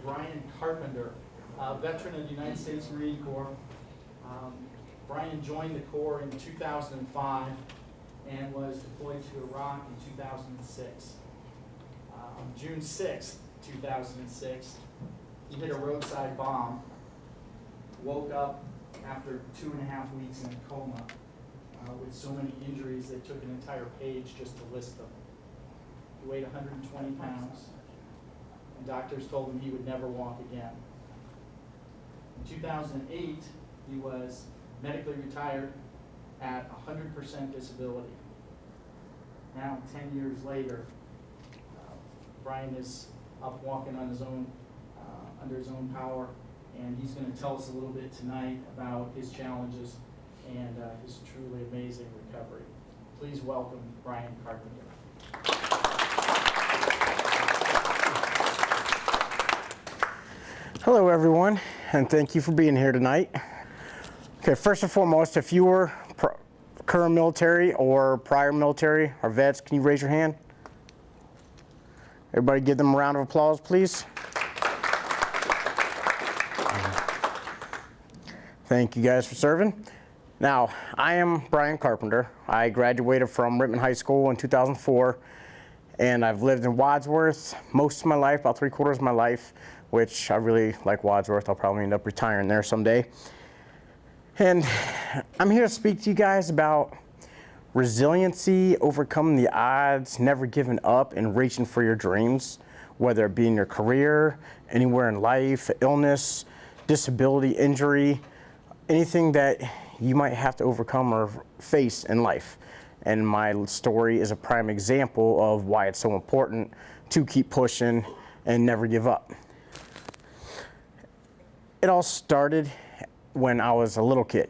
Bryan Carpenter, a veteran of the United States Marine Corps. Bryan joined the Corps in 2005 and was deployed to Iraq in 2006. On June 6th, 2006, he hit a roadside bomb, woke up after 2.5 weeks in a coma with so many injuries they took an entire page just to list them. He weighed 120 pounds, and doctors told him he would never walk again. In 2008, he was medically retired at 100% disability. Now, 10 years later, Bryan is up walking on his own, under his own power, and he's going to tell us a little bit tonight about his challenges and his truly amazing recovery. Please welcome Bryan Carpenter. Hello everyone, and thank you for being here tonight. Okay, first and foremost, if you were current military or prior military or vets, can you raise your hand? Everybody give them a round of applause, please. Thank you guys for serving. Now, I am Bryan Carpenter. I graduated from Rittman High School in 2004, and I've lived in Wadsworth most of my life, about 3/4 of my life, which I really like Wadsworth. I'll probably end up retiring there someday. And I'm here to speak to you guys about resiliency, overcoming the odds, never giving up, and reaching for your dreams, whether it be in your career, anywhere in life, illness, disability, injury, anything that you might have to overcome or face in life. And my story is a prime example of why it's so important to keep pushing and never give up. It all started when I was a little kid.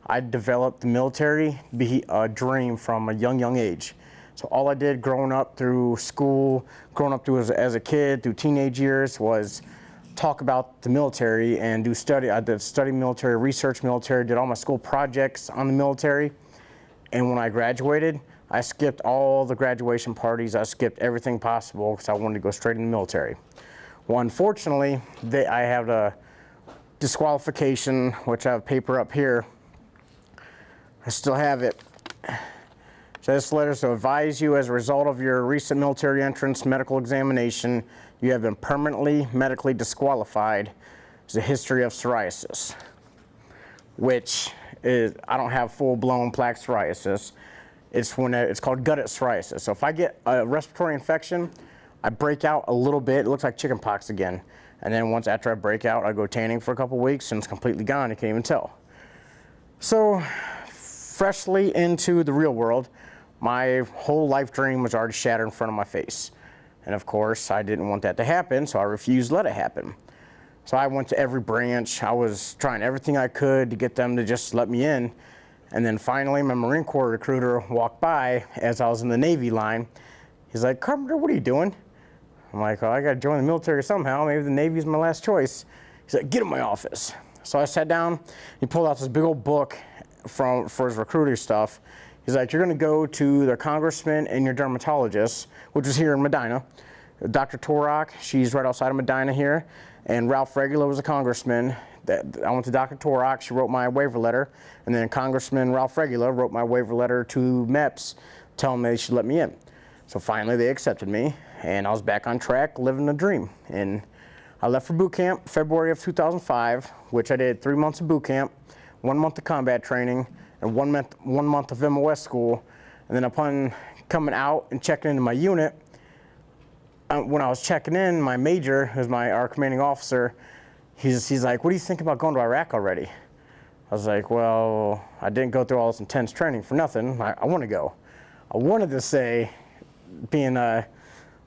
I developed the military be a dream from a young age. So all I did growing up through school, growing up through as a kid, through teenage years, was talk about the military and do study. I did study military, research military, did all my school projects on the military. And when I graduated, I skipped all the graduation parties. I skipped everything possible because I wanted to go straight in the military. Well, unfortunately, I have a disqualification, which I have paper up here. I still have it. So this letter is to advise you, as a result of your recent military entrance medical examination, you have been permanently medically disqualified as a history of psoriasis, which is, I don't have full-blown plaque psoriasis. It's called gutted psoriasis. So if I get a respiratory infection, I break out a little bit. It looks like chicken pox again. And then once after I break out, I go tanning for a couple weeks and it's completely gone. You can't even tell. So freshly into the real world, my whole life dream was already shattered in front of my face. And of course, I didn't want that to happen, so I refused to let it happen. So I went to every branch. I was trying everything I could to get them to just let me in. And then finally, my Marine Corps recruiter walked by as I was in the Navy line. He's like, "Carpenter, what are you doing?" I'm like, "Oh, I got to join the military somehow. Maybe the Navy is my last choice." He's like, "Get in my office." So I sat down. He pulled out this big old book for his recruiter stuff. He's like, "You're going to go to the congressman and your dermatologist," which was here in Medina. Dr. Torok, she's right outside of Medina here, and Ralph Regular was a congressman. I went to Dr. Torok. She wrote my waiver letter, and then Congressman Ralph Regular wrote my waiver letter to MEPS, telling me they should let me in. So finally, they accepted me, and I was back on track, living the dream. And I left for boot camp February of 2005, which I did 3 months of boot camp, 1 month of combat training, and one month of MOS school. And then upon coming out and checking into my unit, when I was checking in, my major, who's our commanding officer, he's like, "What do you think about going to Iraq already?" I was like, "Well, I didn't go through all this intense training for nothing. I want to go." I wanted to say, being a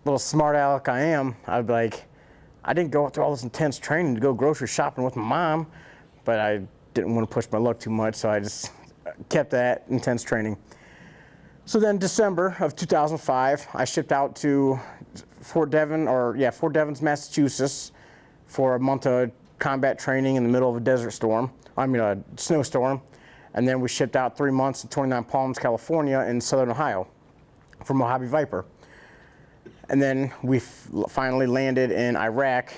little smart aleck I am, I'd be like, "I didn't go through all this intense training to go grocery shopping with my mom," but I didn't want to push my luck too much, so I just kept that intense training. So then December of 2005, I shipped out to Fort Devens, Massachusetts for a month of combat training in the middle of a snowstorm. And then we shipped out 3 months to 29 Palms, California in Southern Ohio for Mojave Viper. And then we finally landed in Iraq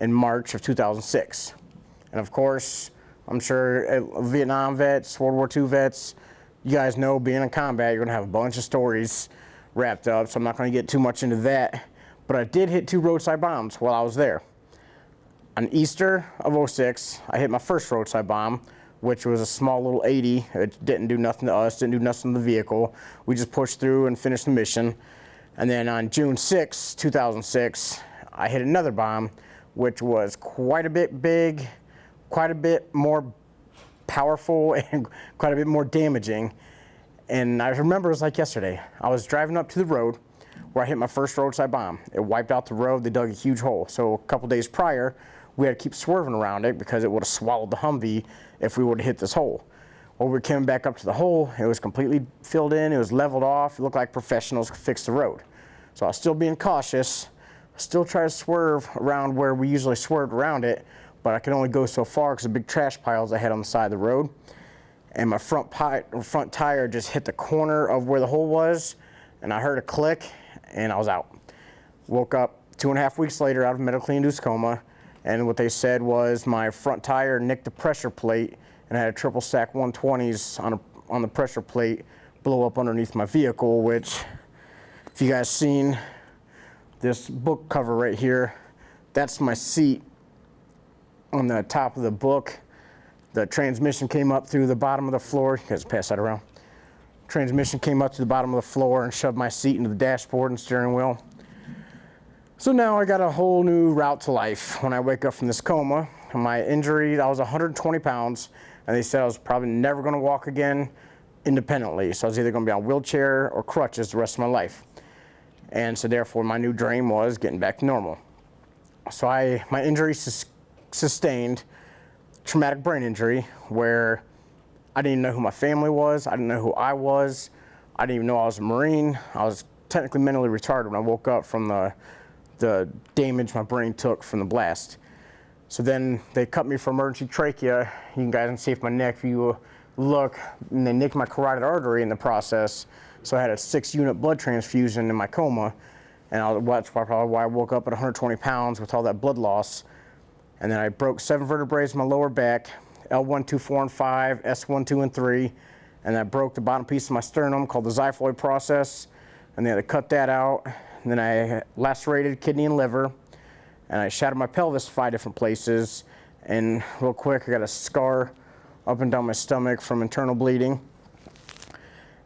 in March of 2006. And of course, I'm sure Vietnam vets, World War II vets, you guys know being in combat, you're gonna have a bunch of stories wrapped up, so I'm not gonna get too much into that. But I did hit 2 roadside bombs while I was there. On Easter of 06, I hit my first roadside bomb, which was a small little 80. It didn't do nothing to us, didn't do nothing to the vehicle. We just pushed through and finished the mission. And then on June 6, 2006, I hit another bomb, which was quite a bit big, quite a bit more powerful, and quite a bit more damaging. And I remember it was like yesterday. I was driving up to the road where I hit my first roadside bomb. It wiped out the road, they dug a huge hole. So a couple days prior, we had to keep swerving around it because it would have swallowed the Humvee if we would have hit this hole. When we came back up to the hole, it was completely filled in, it was leveled off, it looked like professionals could fix the road. So I was still being cautious, still try to swerve around where we usually swerved around it, but I could only go so far because of big trash piles I had on the side of the road. And my front tire just hit the corner of where the hole was, and I heard a click, and I was out. Woke up 2.5 weeks later out of medically induced coma, and what they said was my front tire nicked the pressure plate, and I had a triple stack 120s on the pressure plate blow up underneath my vehicle, which, if you guys seen this book cover right here, that's my seat on the top of the book. The transmission came up through the bottom of the floor. You guys pass that around. Transmission came up to the bottom of the floor and shoved my seat into the dashboard and steering wheel. So now I got a whole new route to life. When I wake up from this coma, my injury, I was 120 pounds, and they said I was probably never gonna walk again independently. So I was either gonna be on a wheelchair or crutches the rest of my life. And so therefore my new dream was getting back to normal. So my injury sustained traumatic brain injury where I didn't even know who my family was, I didn't know who I was, I didn't even know I was a Marine. I was technically mentally retarded when I woke up from the damage my brain took from the blast. So then they cut me for emergency trachea. You guys can see if my neck, if you look, and they nicked my carotid artery in the process. So I had a 6-unit blood transfusion in my coma, and that's probably why I woke up at 120 pounds with all that blood loss. And then I broke 7 vertebrae in my lower back, L1, 2, 4, and 5, S1, 2, and 3, and I broke the bottom piece of my sternum called the xiphoid process, and they had to cut that out. And then I lacerated kidney and liver, and I shattered my pelvis 5 different places. And real quick, I got a scar up and down my stomach from internal bleeding.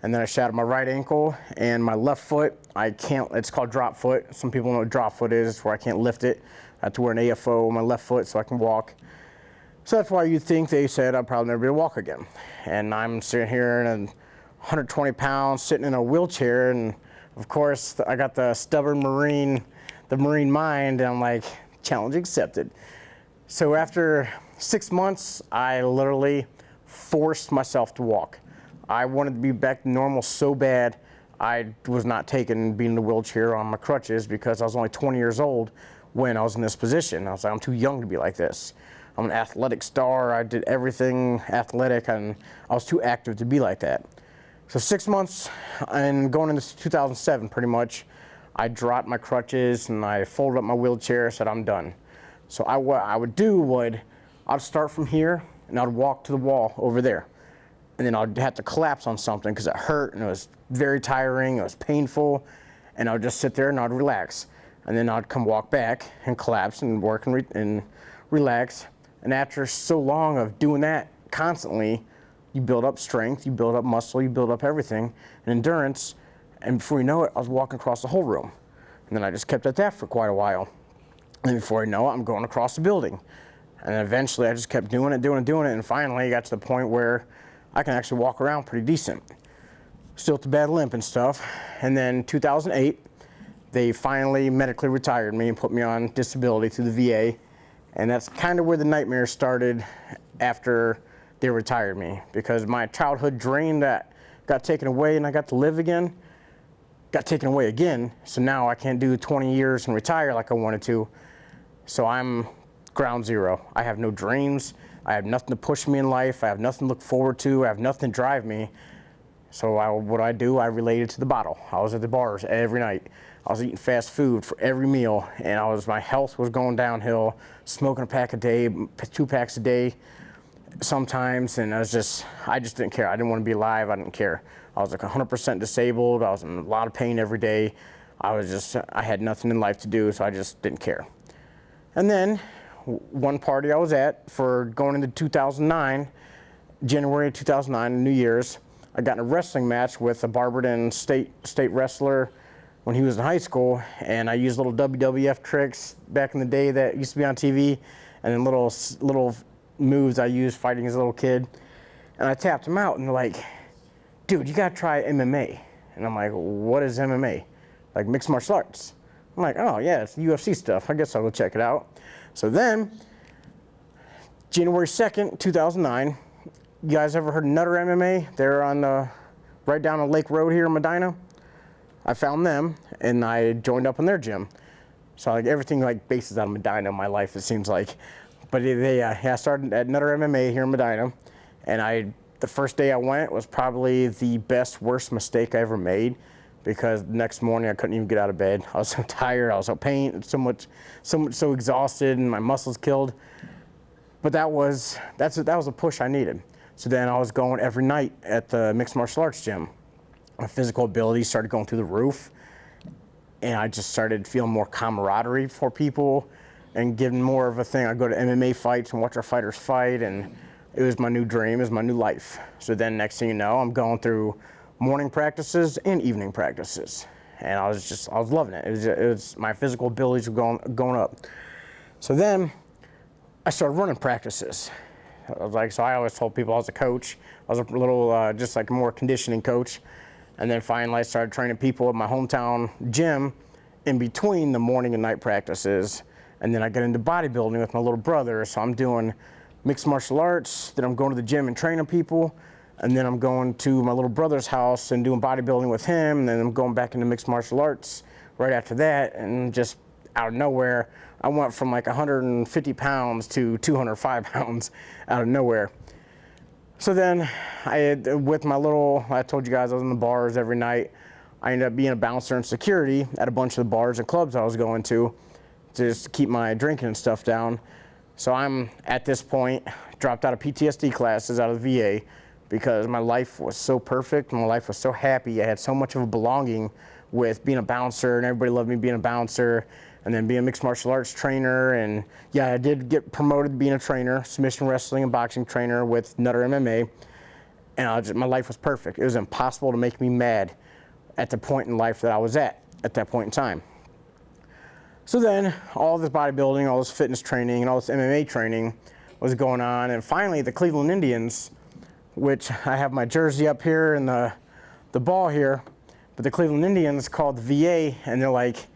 And then I shattered my right ankle and my left foot. It's called drop foot. Some people know what drop foot is, where I can't lift it. I have to wear an AFO on my left foot so I can walk. So that's why you'd think they said I'd probably never be able to walk again. And I'm sitting here and 120 pounds, sitting in a wheelchair, and of course, I got the stubborn Marine, the Marine mind, and I'm like, challenge accepted. So after 6 months, I literally forced myself to walk. I wanted to be back to normal so bad. I was not taking being in the wheelchair on my crutches because I was only 20 years old when I was in this position. I was like, I'm too young to be like this. I'm an athletic star. I did everything athletic, and I was too active to be like that. So 6 months, and going into 2007 pretty much, I dropped my crutches and I folded up my wheelchair, said I'm done. So what I would do I'd start from here and I'd walk to the wall over there. And then I'd have to collapse on something because it hurt and it was very tiring, it was painful, and I would just sit there and I'd relax. And then I'd come walk back and collapse and work and relax. And after so long of doing that constantly, you build up strength, you build up muscle, you build up everything, and endurance, and before you know it, I was walking across the whole room. And then I just kept at that for quite a while. And then before you know it, I'm going across the building. And then eventually I just kept doing it, and finally I got to the point where I can actually walk around pretty decent. Still with a bad limp and stuff. And then 2008, they finally medically retired me and put me on disability through the VA. And that's kind of where the nightmare started after they retired me, because my childhood dream that got taken away and I got to live again, got taken away again. So now I can't do 20 years and retire like I wanted to. So I'm ground zero. I have no dreams. I have nothing to push me in life. I have nothing to look forward to. I have nothing to drive me. So what I do, I related to the bottle. I was at the bars every night. I was eating fast food for every meal, and my health was going downhill, smoking a pack a day, 2 packs a day sometimes, and I just didn't care. I didn't want to be alive. I didn't care. I was like 100% disabled. I was in a lot of pain every day. I had nothing in life to do, so I just didn't care. And then one party I was at for going into 2009, January of 2009, New Year's, I got in a wrestling match with a Barberton state wrestler when he was in high school, and I used little WWF tricks back in the day that used to be on TV, and then little moves I used fighting as a little kid. And I tapped him out, and they're like, dude, you gotta try MMA. And I'm like, what is MMA? Like mixed martial arts. I'm like, oh yeah, it's UFC stuff. I guess I'll go check it out. So then, January 2nd, 2009, you guys ever heard of Nutter MMA? They're on right down on Lake Road here in Medina. I found them, and I joined up in their gym. So like everything like bases out of Medina in my life, it seems like. But I started at Nutter MMA here in Medina, and the first day I went was probably the worst mistake I ever made, because the next morning I couldn't even get out of bed. I was so tired, I was so pain, so exhausted, and my muscles killed. But that was a push I needed. So then I was going every night at the mixed martial arts gym. My physical ability started going through the roof, and I just started feeling more camaraderie for people and getting more of a thing. I go to MMA fights and watch our fighters fight, and it was my new dream, it was my new life. So then next thing you know, I'm going through morning practices and evening practices, and I was loving it. It was my physical abilities were going up. So then I started running practices. So I always told people I was a coach. I was a little, just like a more conditioning coach. And then finally I started training people at my hometown gym in between the morning and night practices. And then I got into bodybuilding with my little brother. So I'm doing mixed martial arts, then I'm going to the gym and training people. And then I'm going to my little brother's house and doing bodybuilding with him. And then I'm going back into mixed martial arts right after that. And just out of nowhere, I went from like 150 pounds to 205 pounds out of nowhere. So then I told you guys I was in the bars every night. I ended up being a bouncer and security at a bunch of the bars and clubs I was going to just keep my drinking and stuff down. So I'm at this point dropped out of PTSD classes out of the VA because my life was so perfect, my life was so happy. I had so much of a belonging with being a bouncer, and everybody loved me being a bouncer, and then being a mixed martial arts trainer. And yeah, I did get promoted to being a trainer, submission wrestling and boxing trainer with Nutter MMA. And my life was perfect. It was impossible to make me mad at the point in life that I was at that point in time. So then all this bodybuilding, all this fitness training, and all this MMA training was going on. And finally the Cleveland Indians, which I have my jersey up here and the ball here, but the Cleveland Indians called the VA, and they're like,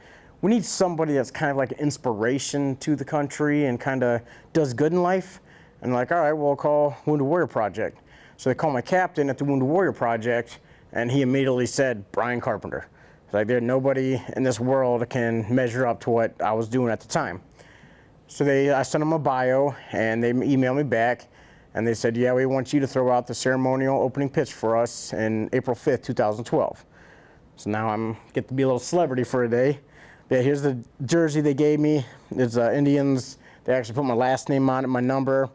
we need somebody that's kind of like an inspiration to the country and kind of does good in life. And like, all right, we'll call Wounded Warrior Project. So they called my captain at the Wounded Warrior Project, and he immediately said, Bryan Carpenter. It's like, there's nobody in this world that can measure up to what I was doing at the time. So I sent them a bio, and they emailed me back, and they said, yeah, we want you to throw out the ceremonial opening pitch for us in April 5th, 2012. So now I get to be a little celebrity for a day. Yeah, here's the jersey they gave me. It's Indians. They actually put my last name on it, my number.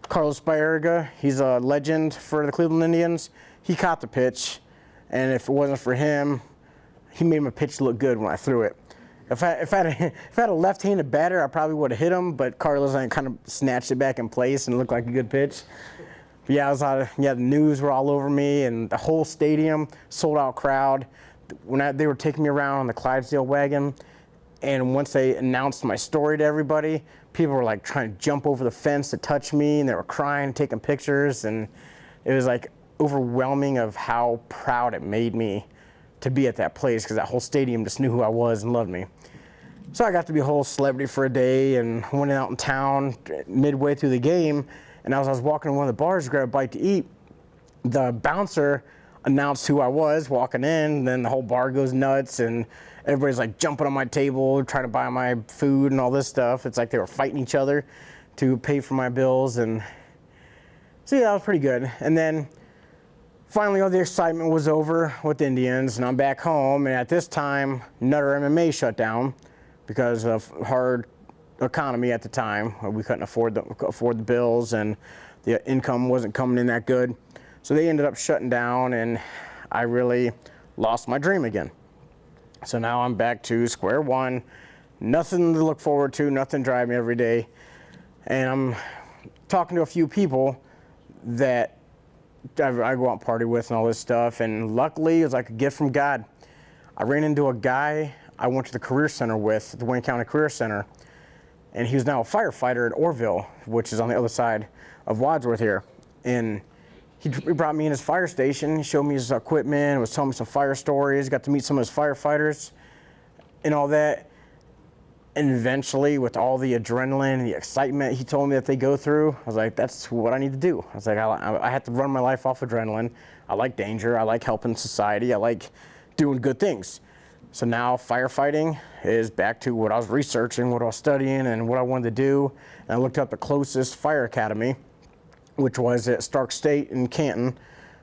Carlos Baerga, he's a legend for the Cleveland Indians. He caught the pitch, and if it wasn't for him, he made my pitch look good when I threw it. If I had a left-handed batter, I probably would have hit him, but Carlos kind of snatched it back in place and it looked like a good pitch. But yeah, the news were all over me, and the whole stadium, sold-out crowd. When they were taking me around on the Clydesdale wagon, and once they announced my story to everybody, people were like trying to jump over the fence to touch me, and they were crying, taking pictures, and it was like overwhelming of how proud it made me to be at that place, because that whole stadium just knew who I was and loved me. So I got to be a whole celebrity for a day, and went out in town midway through the game, and as I was walking to one of the bars to grab a bite to eat, the bouncer announced who I was walking in, and then the whole bar goes nuts, and everybody's like jumping on my table, trying to buy my food and all this stuff. It's like they were fighting each other to pay for my bills, and so yeah, that was pretty good. And then finally all the excitement was over with Indians, and I'm back home, and at this time, Nutter MMA shut down because of hard economy at the time. We couldn't afford the bills, and the income wasn't coming in that good. So they ended up shutting down, and I really lost my dream again. So now I'm back to square one, nothing to look forward to, nothing to drive me every day. And I'm talking to a few people that I go out and party with and all this stuff, and luckily it was like a gift from God. I ran into a guy I went to the career center with, the Wayne County Career Center, and he was now a firefighter at Orville, which is on the other side of Wadsworth here. And he brought me in his fire station, he showed me his equipment, was telling me some fire stories, got to meet some of his firefighters and all that. And eventually, with all the adrenaline and the excitement he told me that they go through, I was like, that's what I need to do. I was like, I have to run my life off adrenaline. I like danger, I like helping society, I like doing good things. So now firefighting is back to what I was researching, what I was studying, and what I wanted to do. And I looked up the closest fire academy, which was at Stark State in Canton.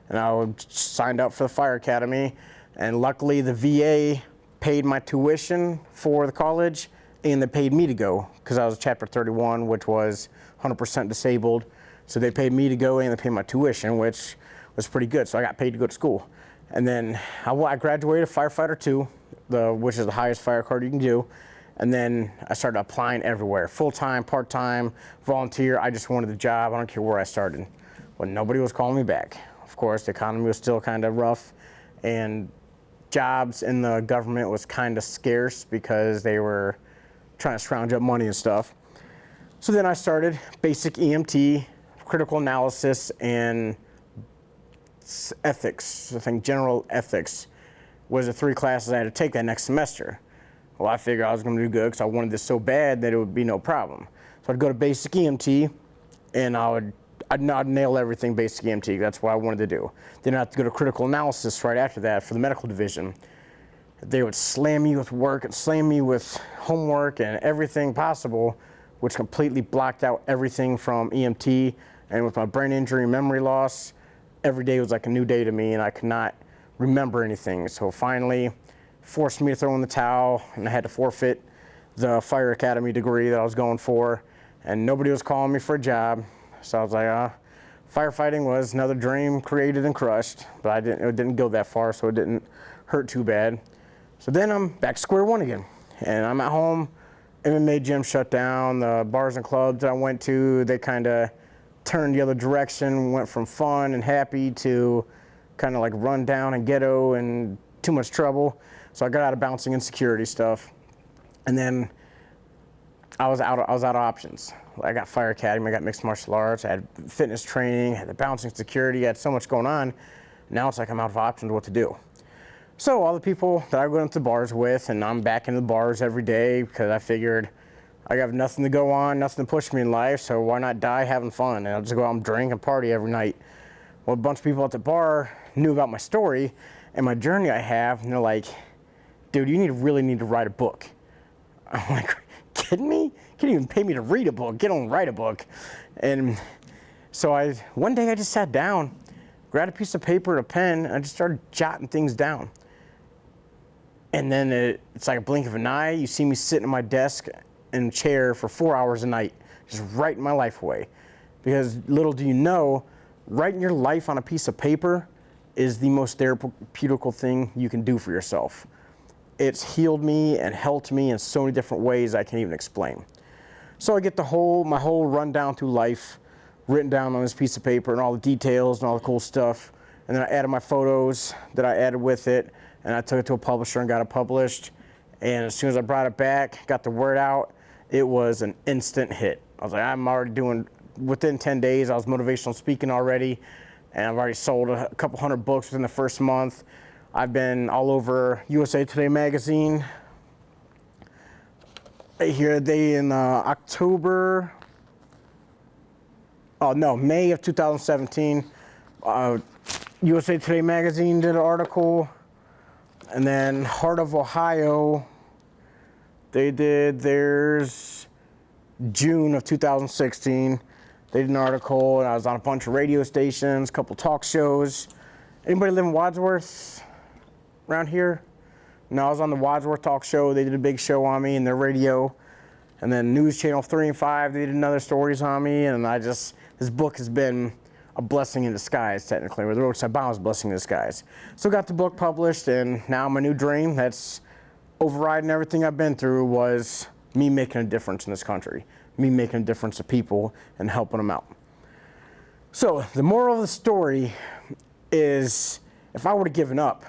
And I signed up for the fire academy. And luckily the VA paid my tuition for the college, and they paid me to go because I was Chapter 31, which was 100% disabled. So they paid me to go and they paid my tuition, which was pretty good. So I got paid to go to school. And then I graduated firefighter 2, which is the highest fire card you can do. And then I started applying everywhere, full-time, part-time, volunteer. I just wanted the job. I don't care where I started. But nobody was calling me back. Of course, the economy was still kind of rough, and jobs in the government was kind of scarce because they were trying to scrounge up money and stuff. So then I started basic EMT, critical analysis, and ethics. I think general ethics was the 3 classes I had to take that next semester. Well, I figured I was going to do good because I wanted this so bad that it would be no problem. So I'd go to basic EMT, and I'd nail everything basic EMT. That's what I wanted to do. Then I'd have to go to critical analysis right after that for the medical division. They would slam me with work and slam me with homework and everything possible, which completely blocked out everything from EMT. And with my brain injury and memory loss, every day was like a new day to me, and I could not remember anything. So finally forced me to throw in the towel, and I had to forfeit the fire academy degree that I was going for, and nobody was calling me for a job. So I was like, firefighting was another dream created and crushed, but it didn't go that far, so it didn't hurt too bad. So then I'm back to square one again, and I'm at home. MMA gym shut down. The bars and clubs that I went to, they kind of turned the other direction, went from fun and happy to kind of like run down and ghetto and too much trouble. So I got out of bouncing and security stuff, and then I was out of options. I got fire academy, I got mixed martial arts, I had fitness training, I had the bouncing security, I had so much going on. Now it's like I'm out of options what to do. So all the people that I went into bars with, and I'm back into the bars every day because I figured I have nothing to go on, nothing to push me in life, so why not die having fun? And I'll just go out and drink and party every night. Well, a bunch of people at the bar knew about my story and my journey I have, and they're like, dude, you really need to write a book. I'm like, kidding me? You can't even pay me to read a book, get on and write a book. And so one day I just sat down, grabbed a piece of paper and a pen, and I just started jotting things down. And then it's like a blink of an eye, you see me sitting at my desk in a chair for 4 hours a night, just writing my life away. Because little do you know, writing your life on a piece of paper is the most therapeutical thing you can do for yourself. It's healed me and helped me in so many different ways I can't even explain. So I get my whole rundown through life written down on this piece of paper, and all the details and all the cool stuff. And then I added my photos that I added with it, and I took it to a publisher and got it published. And as soon as I brought it back, got the word out, it was an instant hit. I was like, I'm already within 10 days, I was motivational speaking already, and I've already sold a couple hundred books within the first month. I've been all over USA Today magazine. Here in May of 2017, USA Today magazine did an article, and then Heart of Ohio, they did theirs June of 2016. They did an article, and I was on a bunch of radio stations, a couple talk shows, Anybody live in Wadsworth around here? No, I was on the Wadsworth talk show. They did a big show on me in their radio. And then News Channel 3 and 5, they did another stories on me. And this book has been a blessing in disguise, technically, or the Roadside Bomb is a blessing in disguise. So got the book published, and now my new dream that's overriding everything I've been through was me making a difference in this country, me making a difference to people and helping them out. So the moral of the story is, if I would have given up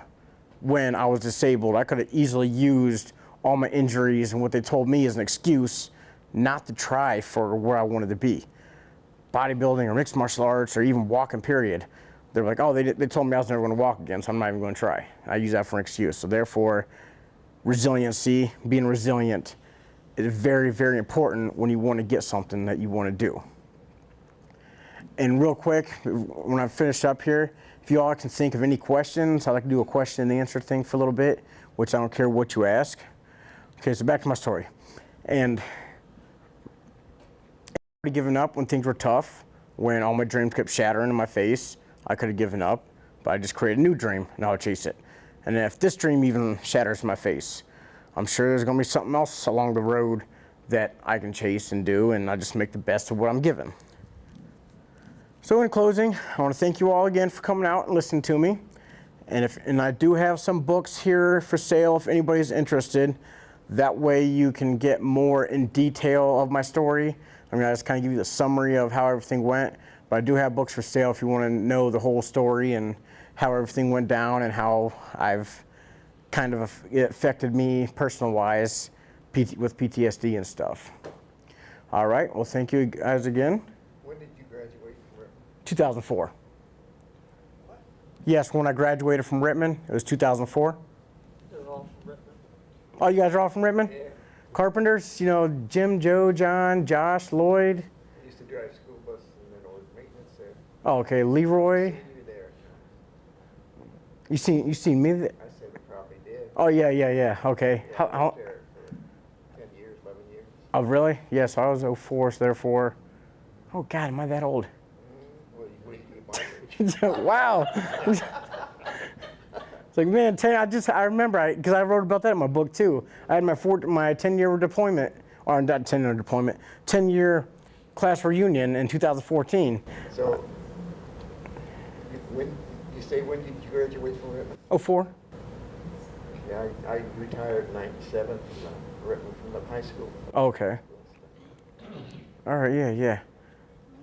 when I was disabled, I could have easily used all my injuries and what they told me as an excuse not to try for where I wanted to be. Bodybuilding or mixed martial arts or even walking, period. They're like, oh, they told me I was never going to walk again, so I'm not even going to try. I use that for an excuse. So therefore, resiliency, being resilient, is very, very important when you want to get something that you want to do. And real quick, when I finish up here, if you all can think of any questions, I'd like to do a question and answer thing for a little bit, which I don't care what you ask. Okay, so back to my story. And I could have given up when things were tough, when all my dreams kept shattering in my face. I could have given up, but I just created a new dream and I'll chase it. And if this dream even shatters in my face, I'm sure there's going to be something else along the road that I can chase and do, and I just make the best of what I'm given. So in closing, I want to thank you all again for coming out and listening to me. And I do have some books here for sale if anybody's interested. That way you can get more in detail of my story. I mean, I just kind of give you the summary of how everything went, but I do have books for sale if you want to know the whole story and how everything went down and how it affected me personal-wise with PTSD and stuff. All right, well, thank you guys again. When did you graduate from Rittman? 2004. What? Yes, when I graduated from Rittman, it was 2004. They're all from Rittman. Oh, you guys are all from Rittman? Yeah. Carpenters, you know, Jim, Joe, John, Josh, Lloyd. I used to drive school bus and then was maintenance there. Oh, okay, Leroy. Seen you there. You seen me? I said we probably did. Oh, yeah, okay. Yeah, I was there for 10 years, 11 years. Oh, really? Yes, I was 04, so therefore. Oh, God, am I that old? Well, you keep my age. Wow. It's like, man, I remember, because I wrote about that in my book too. I had my 10-year deployment, or not 10-year deployment, 10-year class reunion in 2014. So, when did you graduate from Rittman? 04? Yeah, I retired in 97 from Rittman from the high school. Okay. All right, yeah.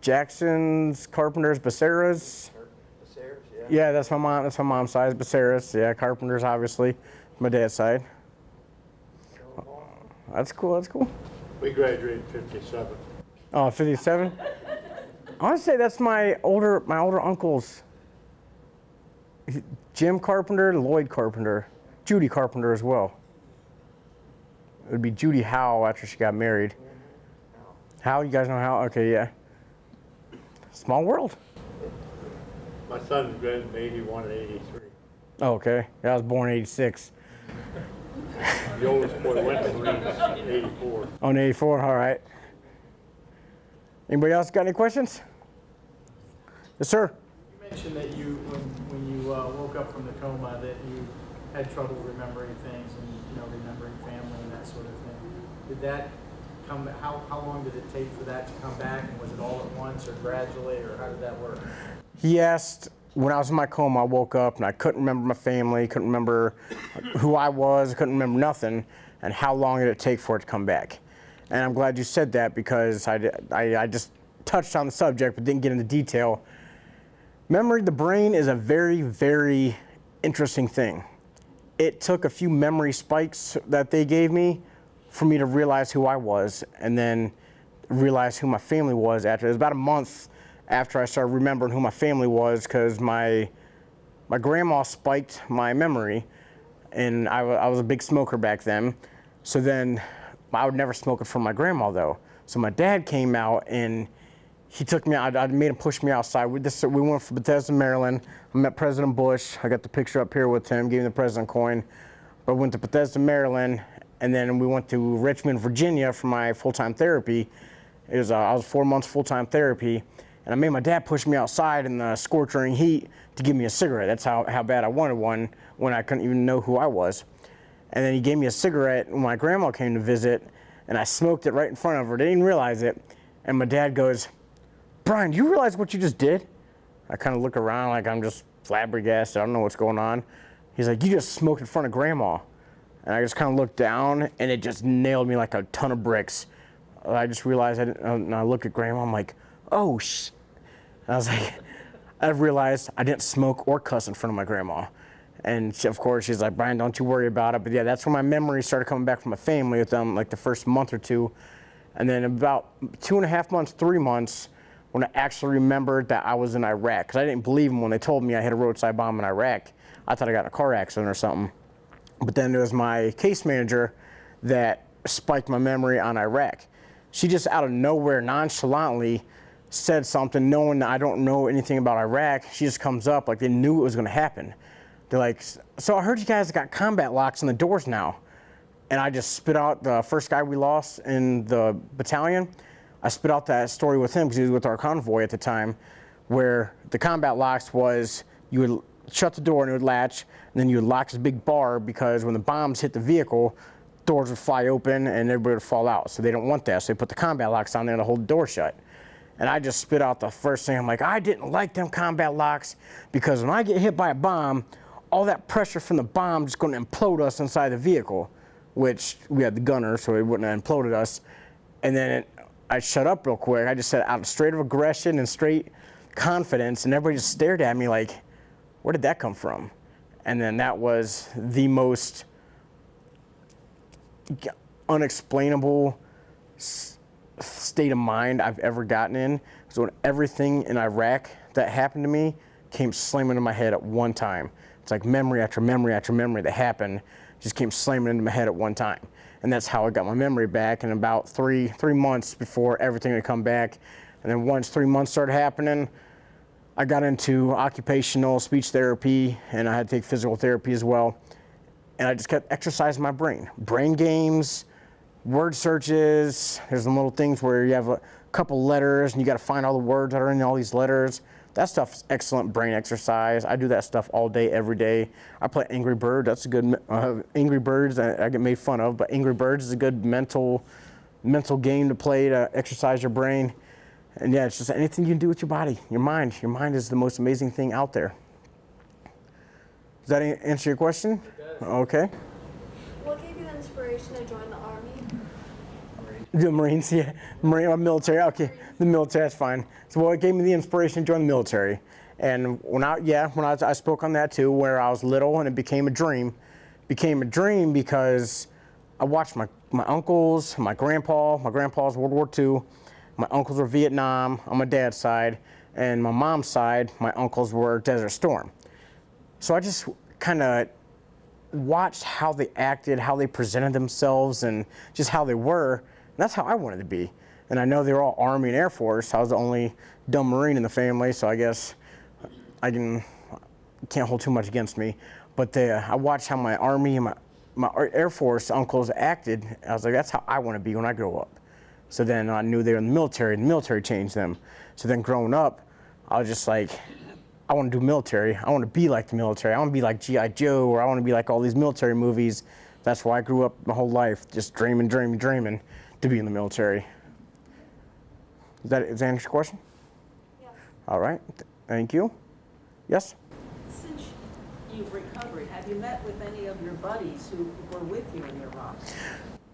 Jackson's, Carpenters, Becerra's. Becerra's, yeah. Yeah, that's my mom. That's my mom's side. Becerra's, yeah. Carpenters, obviously, my dad's side. That's cool. We graduated in 57. Oh, 57. I want to say that's my older uncles. Jim Carpenter, Lloyd Carpenter, Judy Carpenter as well. It would be Judy Howe after she got married. Howe, you guys know Howe? Okay, yeah. Small world. My son graduated in 81 and 83. Oh, okay. Yeah, I was born in 86. The oldest boy went to the Marines in 84. Oh, in 84, all right. Anybody else got any questions? Yes, sir. You mentioned that when you woke up from the coma, that you had trouble remembering things and remembering family and that sort of thing. Did that come? How long did it take for that to come back? And was it all at once or gradually, or how did that work? He asked, when I was in my coma, I woke up and I couldn't remember my family, couldn't remember who I was, couldn't remember nothing, and how long did it take for it to come back? And I'm glad you said that, because I just touched on the subject but didn't get into detail. Memory, the brain is a very, very interesting thing. It took a few memory spikes that they gave me for me to realize who I was, and then realize who my family was after. It was about a month after I started remembering who my family was, because my grandma spiked my memory, and I was a big smoker back then. So then I would never smoke it from my grandma though. So my dad came out and he took me out. I made him push me outside. We went from Bethesda, Maryland. I met President Bush. I got the picture up here with him, gave him the president coin. But we went to Bethesda, Maryland, and then we went to Richmond, Virginia for my full-time therapy. I was 4 months full-time therapy. And I made my dad push me outside in the scorching heat to give me a cigarette. That's how bad I wanted one when I couldn't even know who I was. And then he gave me a cigarette when my grandma came to visit, and I smoked it right in front of her. They didn't realize it. And my dad goes, "Brian, do you realize what you just did?" I kind of look around like I'm just flabbergasted. I don't know what's going on. He's like, "You just smoked in front of Grandma." And I just kind of looked down, and it just nailed me like a ton of bricks. I just realized, and I looked at Grandma, I'm like, "Oh, And I was like, I realized I didn't smoke or cuss in front of my grandma. And she, of course, she's like, "Brian, don't you worry about it." But yeah, that's when my memories started coming back from my family with them, like the first month or two. And then about 2.5 months, 3 months, when I actually remembered that I was in Iraq. Because I didn't believe them when they told me I hit a roadside bomb in Iraq. I thought I got in a car accident or something. But then it was my case manager that spiked my memory on Iraq. She just out of nowhere, nonchalantly, said something knowing that I don't know anything about Iraq. She just comes up like they knew it was going to happen. They're like, "So I heard you guys got combat locks on the doors now." And I just spit out the first guy we lost in the battalion. I spit out that story with him because he was with our convoy at the time, where the combat locks was you would shut the door and it would latch, and then you would lock this big bar because when the bombs hit the vehicle, doors would fly open and everybody would fall out. So they don't want that. So they put the combat locks on there to hold the door shut. And I just spit out the first thing. I'm like, "I didn't like them combat locks because when I get hit by a bomb, all that pressure from the bomb is going to implode us inside the vehicle," which we had the gunner, so it wouldn't have imploded us. And then I shut up real quick. I just said out of straight of aggression and straight confidence, and everybody just stared at me like, "Where did that come from?" And then that was the most unexplainable state of mind I've ever gotten in. So when everything in Iraq that happened to me came slamming into my head at one time. It's like memory after memory after memory that happened just came slamming into my head at one time. And that's how I got my memory back in about three months before everything would come back. And then once 3 months started happening, I got into occupational speech therapy, and I had to take physical therapy as well. And I just kept exercising my brain. Brain games, word searches. There's some little things where you have a couple letters and you got to find all the words that are in all these letters. That stuff's excellent brain exercise. I do that stuff all day, every day. I play Angry Bird. That's a good, Angry Birds, I get made fun of, but Angry Birds is a good mental game to play to exercise your brain. And yeah, it's just anything you can do with your body, your mind. Your mind is the most amazing thing out there. Does that answer your question? It does. Okay. What gave you the inspiration to join the Army? The Marines, yeah. Military, okay. The military, that's fine. So what gave me the inspiration to join the military? And when I spoke on that too, where I was little and it became a dream. Became a dream because I watched my uncles, my grandpa's World War II. My uncles were Vietnam on my dad's side, and my mom's side, my uncles were Desert Storm. So I just kind of watched how they acted, how they presented themselves, and just how they were. And that's how I wanted to be. And I know they were all Army and Air Force. I was the only dumb Marine in the family, so I guess I can't hold too much against me. But I watched how my Army and my Air Force uncles acted. I was like, that's how I want to be when I grow up. So then I knew they were in the military, and the military changed them. So then growing up, I was just like, I want to do military. I want to be like the military. I want to be like G.I. Joe, or I want to be like all these military movies. That's why I grew up my whole life, just dreaming to be in the military. Does that answer your question? Yes. All right, thank you. Yes? Since you've recovered, have you met with any of your buddies who were with you in Iraq?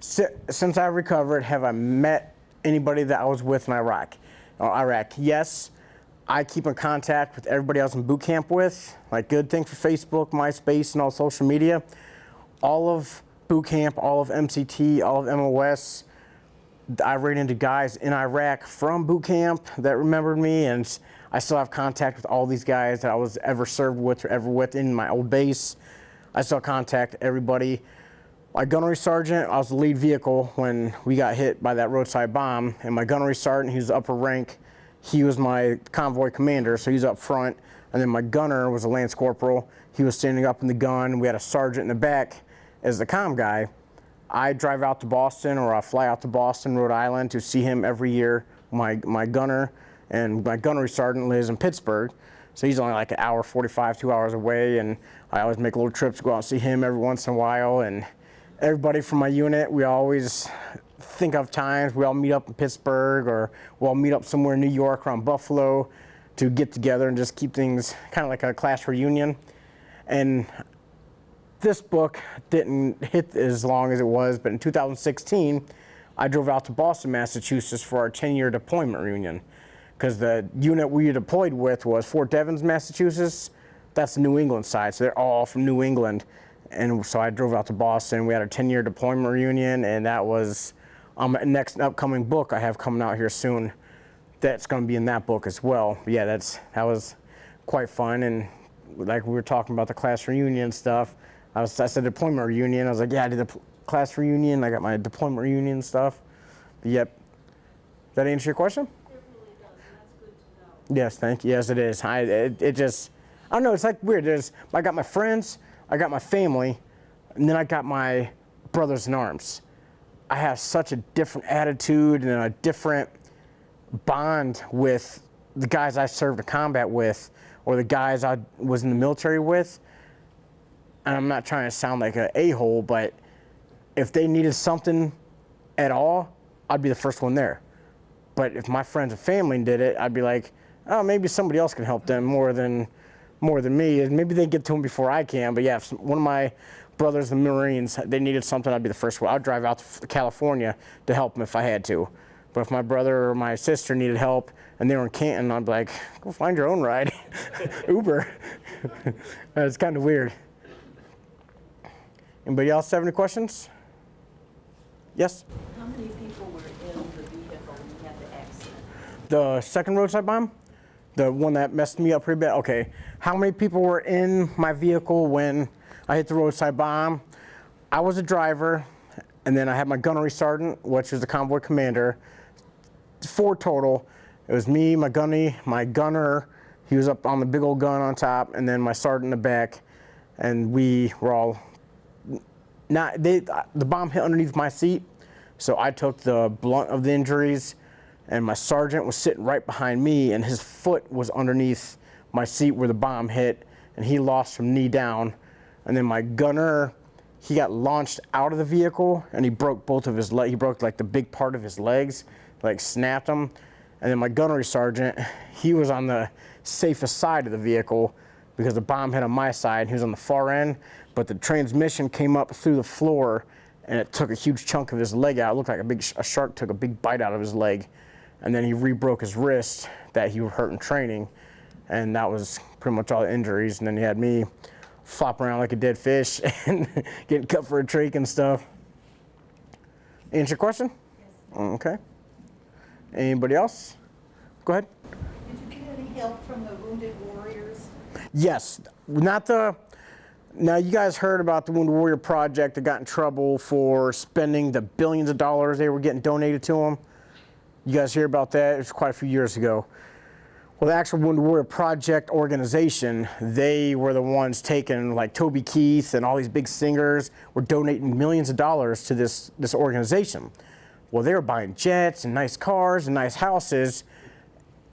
Since I recovered, have I met anybody that I was with in Iraq? Yes. I keep in contact with everybody I was in boot camp with. Like, good thing for Facebook, MySpace, and all social media. All of boot camp, all of MCT, all of MOS. I ran into guys in Iraq from boot camp that remembered me, and I still have contact with all these guys that I was ever served with or ever with in my old base. I still contact everybody. My gunnery sergeant, I was the lead vehicle when we got hit by that roadside bomb, and my gunnery sergeant, he was upper rank. He was my convoy commander, so he's up front. And then my gunner was a lance corporal. He was standing up in the gun. We had a sergeant in the back as the comm guy. I drive out to Boston, or I fly out to Boston, Rhode Island, to see him every year. My gunner and my gunnery sergeant lives in Pittsburgh, so he's only like an hour 45, 2 hours away, and I always make little trips to go out and see him every once in a while. And everybody from my unit, we always think of times we all meet up in Pittsburgh, or we'll all meet up somewhere in New York, around Buffalo, to get together and just keep things kind of like a class reunion. And this book didn't hit as long as it was, but in 2016, I drove out to Boston, Massachusetts for our 10-year deployment reunion, because the unit we deployed with was Fort Devens, Massachusetts. That's the New England side, so they're all from New England. And so I drove out to Boston. We had our 10-year deployment reunion, and that was next upcoming book I have coming out here soon. That's going to be in that book as well. But yeah, that was quite fun. And like we were talking about the class reunion stuff, I said deployment reunion. I was like, yeah, I did the class reunion. I got my deployment reunion stuff. But yep. Does that answer your question? It really does, and that's good to know. Yes, thank you. Yes, it is. It just, I don't know, it's like weird. I got my friends, I got my family, and then I got my brothers in arms. I have such a different attitude and a different bond with the guys I served in combat with, or the guys I was in the military with. And I'm not trying to sound like an a-hole, but if they needed something at all, I'd be the first one there. But if my friends and family did it, I'd be like, oh, maybe somebody else can help them more than me. And maybe they get to them before I can. But yeah, if one of my brothers, the Marines, they needed something, I'd be the first one. I'd drive out to California to help them if I had to. But if my brother or my sister needed help and they were in Canton, I'd be like, go find your own ride. Uber. It's kind of weird. Anybody else have any questions? Yes? How many people were in the vehicle when you had the accident? The second roadside bomb? The one that messed me up pretty bad? Okay. How many people were in my vehicle when I hit the roadside bomb? I was a driver, and then I had my gunnery sergeant, which was the convoy commander. 4 total. It was me, my gunner, he was up on the big old gun on top, and then my sergeant in the back, and we were all the bomb hit underneath my seat, so I took the blunt of the injuries, and my sergeant was sitting right behind me, and his foot was underneath my seat where the bomb hit, and he lost from knee down. And then my gunner, he got launched out of the vehicle, and he broke both of his legs. He broke like the big part of his legs, like snapped them. And then my gunnery sergeant, he was on the safest side of the vehicle because the bomb hit on my side. He was on the far end, but the transmission came up through the floor, and it took a huge chunk of his leg out. It looked like a shark took a big bite out of his leg. And then he re-broke his wrist that he hurt in training. And that was pretty much all the injuries. And then he had me flop around like a dead fish and getting cut for a trach and stuff. Answer your question? Yes. Okay. Anybody else? Go ahead. Did you get any help from the Wounded Warriors? Yes. Now you guys heard about the Wounded Warrior Project that got in trouble for spending the billions of dollars they were getting donated to them. You guys hear about that? It was quite a few years ago. Well, the actual Wounded Warrior Project organization, they were the ones taking, like Toby Keith and all these big singers were donating millions of dollars to this organization. Well, they were buying jets and nice cars and nice houses,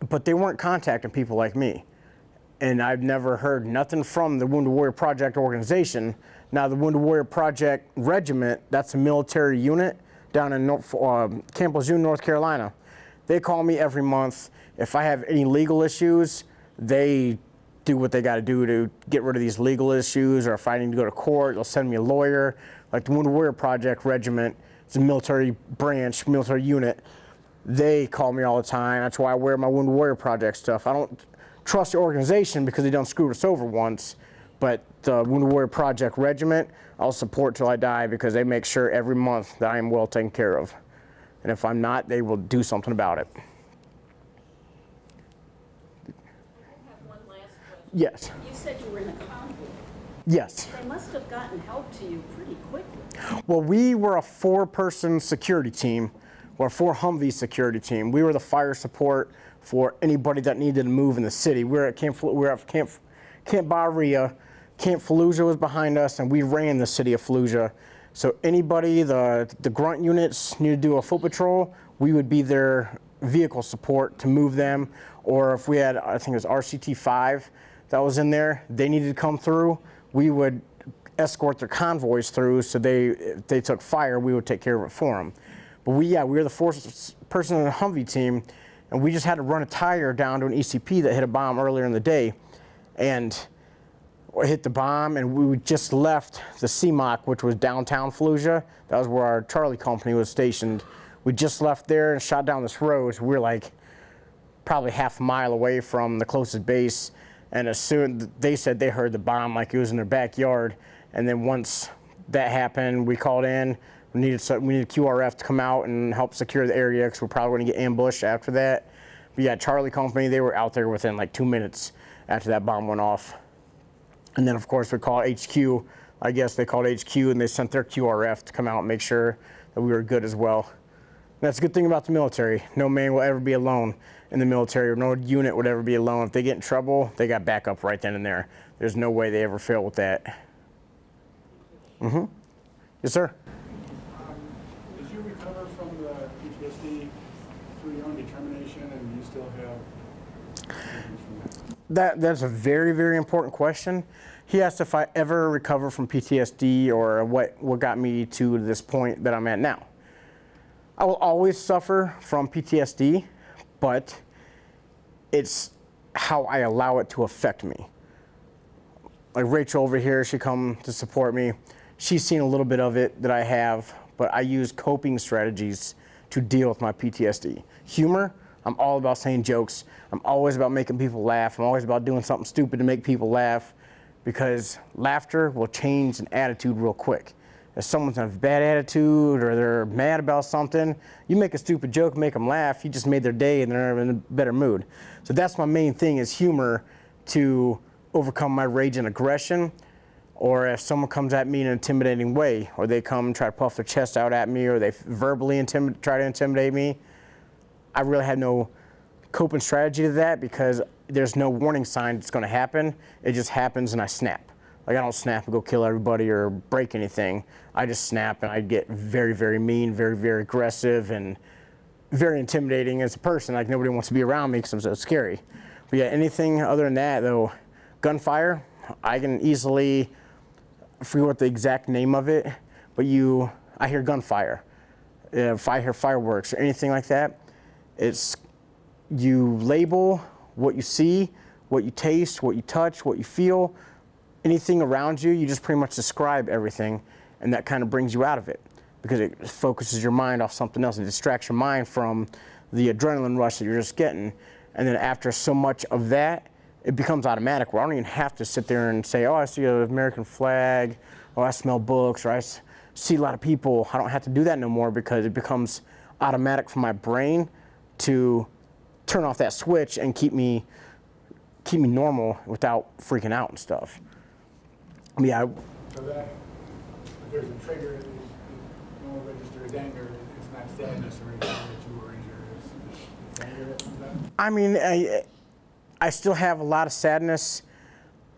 but they weren't contacting people like me. And I've never heard nothing from the Wounded Warrior Project organization. Now, the Wounded Warrior Project Regiment, that's a military unit down in Camp Lejeune, North Carolina. They call me every month. If I have any legal issues, they do what they got to do to get rid of these legal issues, or if I need to go to court, they'll send me a lawyer. Like the Wounded Warrior Project Regiment, it's a military branch, military unit. They call me all the time. That's why I wear my Wounded Warrior Project stuff. I don't trust the organization because they done screwed us over once, but the Wounded Warrior Project Regiment, I'll support till I die because they make sure every month that I am well taken care of. And if I'm not, they will do something about it. I have one last question. Yes. You said you were in a convoy. Yes. They must have gotten help to you pretty quickly. Well, we were a 4-person security team, or a 4 Humvee security team. We were the fire support for anybody that needed to move in the city. We were at Camp Bahria. Camp Fallujah was behind us, and we ran the city of Fallujah. So anybody, the grunt units needed to do a foot patrol, we would be there vehicle support to move them, or if we had, I think it was RCT-5 that was in there, they needed to come through, we would escort their convoys through, so if they took fire, we would take care of it for them. But we were the fourth person in the Humvee team, and we just had to run a tire down to an ECP that hit a bomb earlier in the day, and hit the bomb, and we just left the CMOC, which was downtown Fallujah. That was where our Charlie company was stationed. We just left there and shot down this road. So we were like probably half a mile away from the closest base, and as soon they said they heard the bomb like it was in their backyard. And then once that happened, we called in. We needed QRF to come out and help secure the area because we're probably going to get ambushed after that. But yeah, Charlie company, they were out there within like 2 minutes after that bomb went off. And then of course we called HQ. I guess they called HQ and they sent their QRF to come out and make sure that we were good as well. And that's a good thing about the military. No man will ever be alone in the military, or no unit would ever be alone. If they get in trouble, they got backup right then and there. There's no way they ever fail with that. Mm-hmm. Yes, sir. Did you recover from the PTSD through your own determination, and you still have symptoms from that? That's a very, very important question. He asked if I ever recover from PTSD or what got me to this point that I'm at now. I will always suffer from PTSD, but it's how I allow it to affect me. Like Rachel over here, she come to support me. She's seen a little bit of it that I have, but I use coping strategies to deal with my PTSD. Humor, I'm all about saying jokes. I'm always about making people laugh. I'm always about doing something stupid to make people laugh, because laughter will change an attitude real quick. If someone's in a bad attitude or they're mad about something, you make a stupid joke, make them laugh, you just made their day and they're in a better mood. So that's my main thing, is humor to overcome my rage and aggression. Or if someone comes at me in an intimidating way, or they come and try to puff their chest out at me, or they verbally try to intimidate me, I really had no coping strategy to that, because there's no warning sign it's going to happen. It just happens and I snap. Like, I don't snap and go kill everybody or break anything. I just snap and I get very, very mean, very, very aggressive, and very intimidating as a person. Like, nobody wants to be around me because I'm so scary. But yeah, anything other than that, though, gunfire, I can easily, I forget what the exact name of it, but I hear gunfire. If I hear fireworks or anything like that, it's, you label what you see, what you taste, what you touch, what you feel, anything around you, you just pretty much describe everything, and that kind of brings you out of it, because it focuses your mind off something else. It distracts your mind from the adrenaline rush that you're just getting. And then after so much of that, it becomes automatic, where I don't even have to sit there and say, oh, I see an American flag, or I smell books, or I see a lot of people. I don't have to do that no more, because it becomes automatic for my brain to turn off that switch and keep me normal without freaking out and stuff. Yeah. So that, if there's a trigger, it won't register as anger. It's not sadness or anything that you were injured. It's anger that comes out? I mean, I still have a lot of sadness.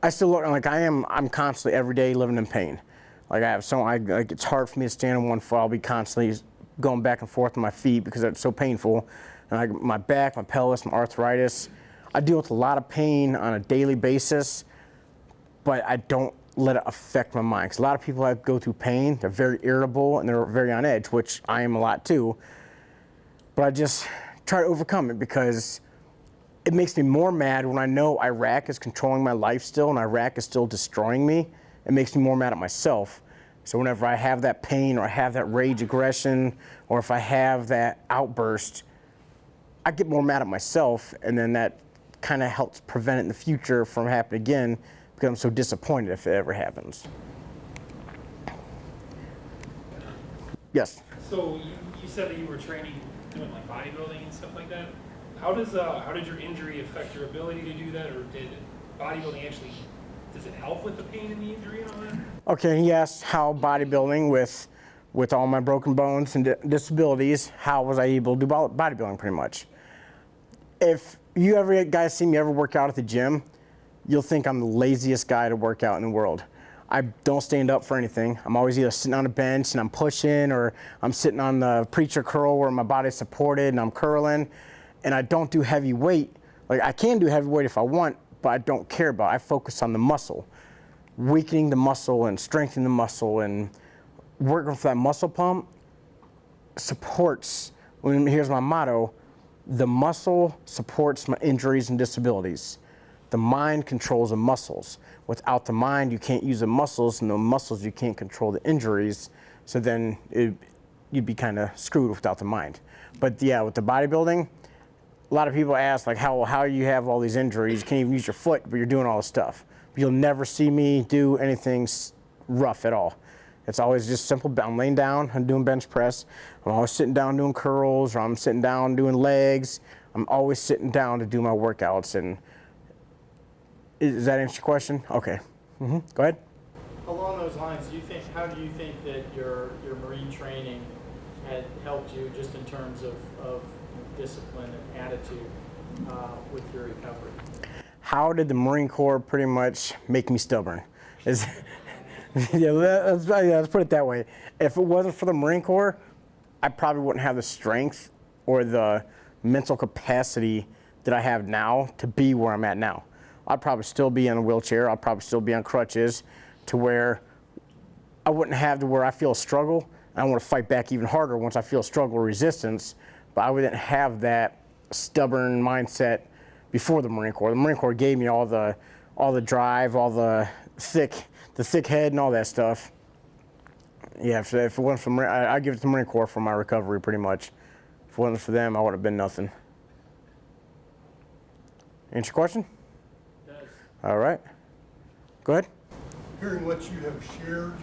I still look like I'm constantly every day living in pain. Like, like, it's hard for me to stand on one foot. I'll be constantly going back and forth on my feet because it's so painful. And my back, my pelvis, my arthritis. I deal with a lot of pain on a daily basis, but I don't let it affect my mind. Because a lot of people that go through pain, they're very irritable and they're very on edge, which I am a lot too. But I just try to overcome it, because it makes me more mad when I know Iraq is controlling my life still and Iraq is still destroying me. It makes me more mad at myself. So whenever I have that pain, or I have that rage, aggression, or if I have that outburst, I get more mad at myself, and then that kind of helps prevent it in the future from happening again, because I'm so disappointed if it ever happens. Yes? So you said that you were training, doing like bodybuilding and stuff like that. How did your injury affect your ability to do that, or did bodybuilding actually, does it help with the pain and the injury and all that? Okay, he asked how bodybuilding, with all my broken bones and disabilities, how was I able to do bodybuilding pretty much. If you ever guys see me ever work out at the gym, you'll think I'm the laziest guy to work out in the world. I don't stand up for anything. I'm always either sitting on a bench and I'm pushing, or I'm sitting on the preacher curl where my body's supported and I'm curling. and I don't do heavy weight. Like I can do heavy weight if I want, but I don't care about it. I focus on the muscle, weakening the muscle and strengthening the muscle and working for that muscle pump supports, here's my motto, the muscle supports my injuries and disabilities. The mind controls the muscles. Without the mind, you can't use the muscles, and the muscles, you can't control the injuries. So then you'd be kind of screwed without the mind. But yeah, with the bodybuilding, a lot of people ask like, how you have all these injuries? You can't even use your foot, but you're doing all this stuff. But you'll never see me do anything rough at all. It's always just simple. I'm laying down, I'm doing bench press. I'm always sitting down doing curls, or I'm sitting down doing legs. I'm always sitting down to do my workouts. And does that answer your question? Okay. Go ahead. Along those lines, how do you think that your Marine training had helped you just in terms of discipline and attitude with your recovery? How did the Marine Corps pretty much make me stubborn? Yeah, let's put it that way. If it wasn't for the Marine Corps, I probably wouldn't have the strength or the mental capacity that I have now to be where I'm at now. I'd probably still be in a wheelchair. I'd probably still be on crutches, to where I wouldn't have to where I feel a struggle. I want to fight back even harder once I feel struggle or resistance, but I wouldn't have that stubborn mindset before the Marine Corps. The Marine Corps gave me all the drive, all the thick head and all that stuff. Yeah, if it wasn't for I give it to the Marine Corps for my recovery pretty much. If it wasn't for them, I would have been nothing. Answer your question? It does. All right. Go ahead. Hearing what you have shared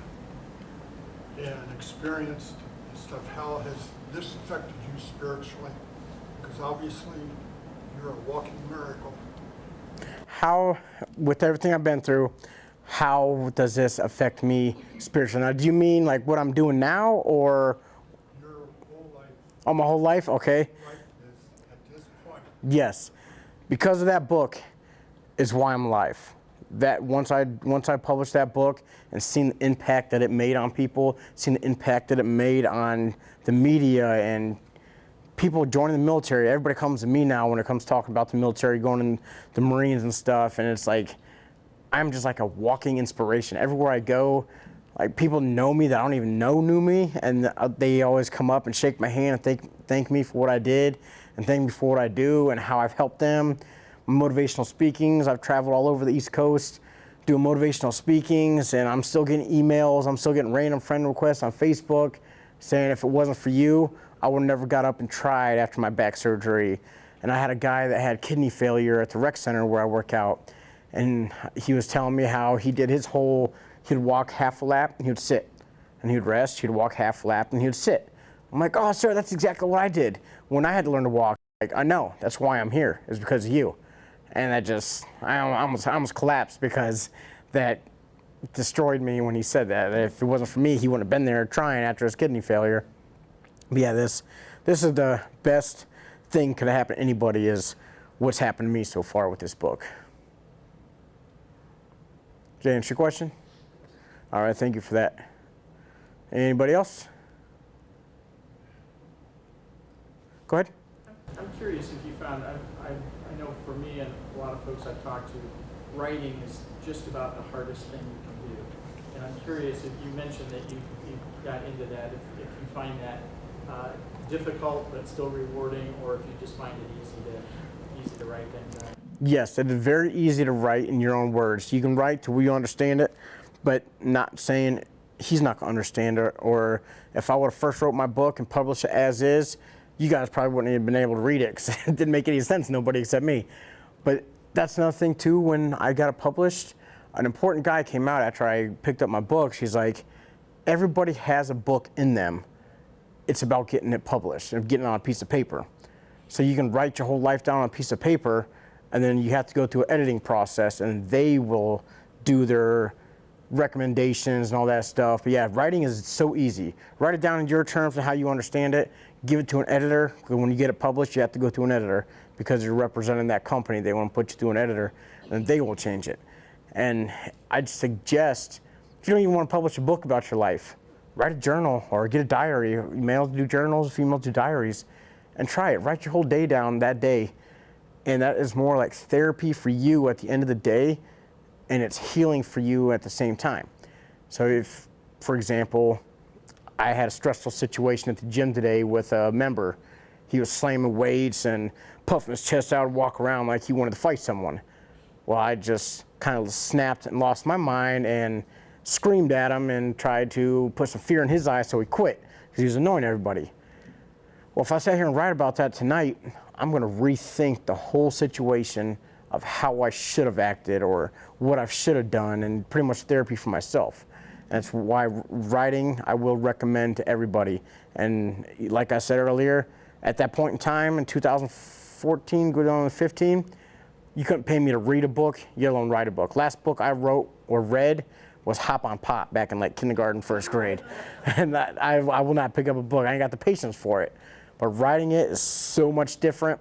and experienced and stuff, how has this affected you spiritually? Because obviously you're a walking miracle. How, with everything I've been through, how does this affect me spiritually? Now, do you mean like what I'm doing now, or? Your whole life. Oh, my whole life? Okay. Right at this point. Yes. Because of that book is why I'm alive. That once I published that book and seen the impact that it made on people, seen the impact that it made on the media and people joining the military. Everybody comes to me now when it comes talking about the military, going in the Marines and stuff, and it's like I'm just like a walking inspiration. Everywhere I go, like people know me that I don't even know knew me, and they always come up and shake my hand and thank me for what I did and thank me for what I do and how I've helped them. Motivational speakings. I've traveled all over the East Coast doing motivational speakings, and I'm still getting emails. I'm still getting random friend requests on Facebook saying if it wasn't for you, I would have never got up and tried after my back surgery. And I had a guy that had kidney failure at the rec center where I work out, and he was telling me how he did his whole, he'd walk half a lap and he would sit, and he would rest, he'd walk half a lap and he would sit. I'm like, oh sir, that's exactly what I did when I had to learn to walk. Like, I know, that's why I'm here, is because of you. And that just, I almost collapsed, because that destroyed me when he said that. If it wasn't for me, he wouldn't have been there trying after his kidney failure. But yeah, this is the best thing could have happened to anybody, is what's happened to me so far with this book. Did that answer your question? All right, thank you for that. Anybody else? Go ahead. I'm curious if you found, I know for me and a lot of folks I've talked to, writing is just about the hardest thing you can do. And I'm curious if you mentioned that you got into that, if you find that difficult but still rewarding, or if you just find it easy to write things down. Yes, it is very easy to write in your own words. You can write to where you understand it, but not saying he's not going to understand it. Or if I would have first wrote my book and published it as is, you guys probably wouldn't have been able to read it, because it didn't make any sense, nobody except me. But that's another thing too, when I got it published, an important guy came out after I picked up my book. She's like, everybody has a book in them. It's about getting it published and getting it on a piece of paper. So you can write your whole life down on a piece of paper, and then you have to go through an editing process, and they will do their recommendations and all that stuff. But yeah, writing is so easy. Write it down in your terms and how you understand it. Give it to an editor. When you get it published, you have to go through an editor, because you're representing that company. They want to put you through an editor, and they will change it. And I'd suggest, if you don't even want to publish a book about your life, write a journal or get a diary. Males do journals, females do diaries, and try it. Write your whole day down that day. And that is more like therapy for you at the end of the day, and it's healing for you at the same time. So if, for example, I had a stressful situation at the gym today with a member. He was slamming weights and puffing his chest out and walk around like he wanted to fight someone. Well, I just kind of snapped and lost my mind and screamed at him and tried to put some fear in his eyes so he quit, because he was annoying everybody. Well, if I sat here and write about that tonight, I'm going to rethink the whole situation of how I should have acted or what I should have done, and pretty much therapy for myself. That's why writing I will recommend to everybody. And like I said earlier, at that point in time in 2014, going on to 15, you couldn't pay me to read a book, let alone write a book. Last book I wrote or read was Hop on Pop back in like kindergarten, first grade. And that, I will not pick up a book. I ain't got the patience for it. But writing it is so much different,